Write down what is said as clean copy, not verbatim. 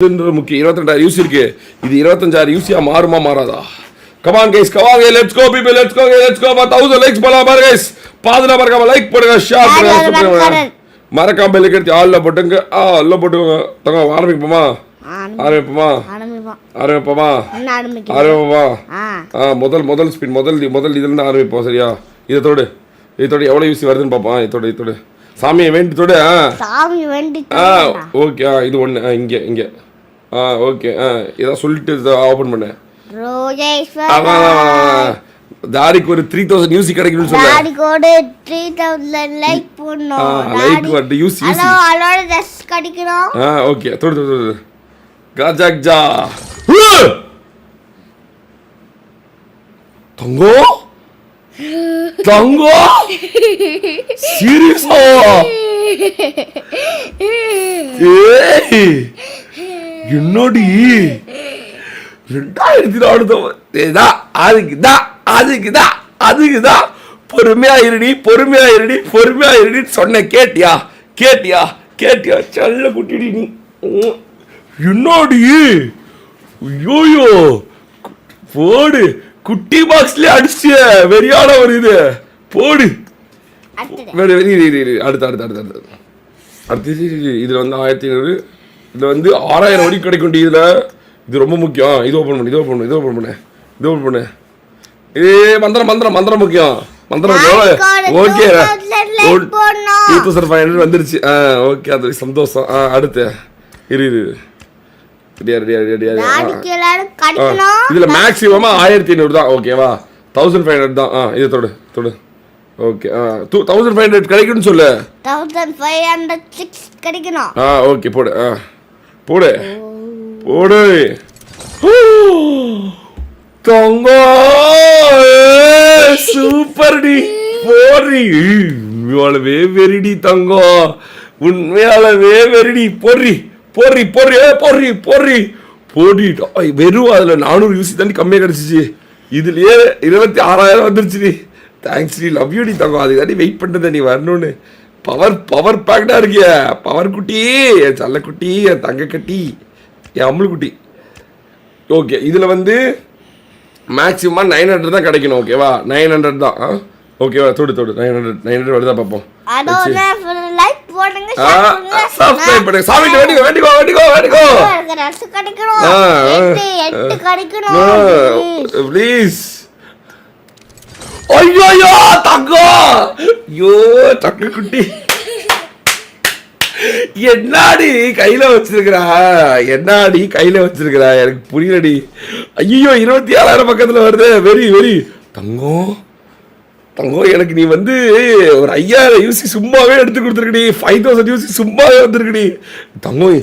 முக்கியம் 22,000 யூசி இருக்கு. இது 25,000 யூசியா மாறுமா மாறாதா? Come on guys, come on guys, let's go people, let's go guys, let's go. 1000 likes பண்ணலாம் பாருங்க கைஸ். பாதுல மறக்காம லைக் பண்ணுங்க, ஷேர் பண்ணுங்க, மறக்காம பெல் கட்டி ஆல்ல போட்டுங்க. ஆல்ல போட்டுங்க. தங்க ஆரம்பிப்போமா? ஆரம்பிப்போமா? முதல் ஸ்பின் முதல் இதுல இருந்து ஆரம்பிப்போம். சரியா? இதோட எவ்வளவு யூசி வருதுன்னு பாப்போம். இதோட சாமியை வேண்டி தொடு. ஓகே. இது ஒண்ணு இங்க ஓகே. இதான் சொல்லிட்டு ஓபன் பண்ண. தாரிக்கு ஒரு 3000 யூசி கிடைக்கும்னு சொல்ல. தாரிக்கு ஒரு 3000 லைக் போடணும். லைக் வந்து யூசி அலோட ஜஸ்ட் கிடைக்கணும். ஓகே. தொடு. கஜக்ஜா. தங்கோ சீரியஸா? என்னடி 2004 அதுக்குதான் பொறுமையா இருடி சொன்ன. கேட்டியா செல்ல குட்டிடி நீ. என்னடி ஐயோ போடு. குட்டி பாக்ஸ்ல அடிச்சு வெறியான ஒரு இது போடு. அடுத்து இதுல வந்து 1500. இதுல வந்து 6000 வரைக்கும் கிடைக்கும். இதுல இது ரொம்ப முக்கியம். இது ஓபன் பண்ணு. மந்திரம் முக்கியம். ஓகே. 2500 வந்துருச்சு. ஓகே, அது சந்தோஷம். அடுத்து இரு. இதுல மேக்ஸிமமா 1500 தான். ஓகேவா? 1500 தான். இது தொடு. ஓகே. 1500 கிடைக்கும்னு சொல்லு. 1506 கிடைக்கணும். ஓகே, போடு. தங்க சூப்பர் டி. போடி. உண்மையாலவே வெரிடி தங்கம். உண்மையாலவே வெரிடி. போடி. வெறும் அதுல 400 யூசி தாண்டி கம்மியா கிடைச்சிச்சு. இதுலயே 26,000 வந்துருச்சு. தேங்க்ஸ் டி. லவ் யூ டி தங்கம். அதுக்கு தாண்டி வெயிட் பண்றத நீ வரணும்னு. பவர் பேக்டா இருக்கிய. பவர் குட்டி, என் சல்ல குட்டி, என் தங்க கட்டி, என் அம்முள் குட்டி. ஓகே. இதுல வந்து மேக்ஸிமம் 900 தான் கிடைக்கணும். ஓகேவா? 900 தான். ஓகேவா? தொடு. 900 வருதா பாப்போம். லைக் போடுங்க, சப்ஸ்கிரைப் பண்ணுங்க. சாமி வேண்டிக்கோ. ப்ளீஸ். ஐயோ தங்க குட்டி என்னாடி கையில வச்சிருக்கிறா? எனக்கு புரியலடி. ஐயோ 27,000 பக்கத்துல வருது. வெரி தங்கம். எனக்கு நீ வந்து ஒரு 5000 யூசி சும்மாவே எடுத்து கொடுத்துருக்கடி. 5000 யூசி சும்மாவே வந்துருக்கடி தங்கம்.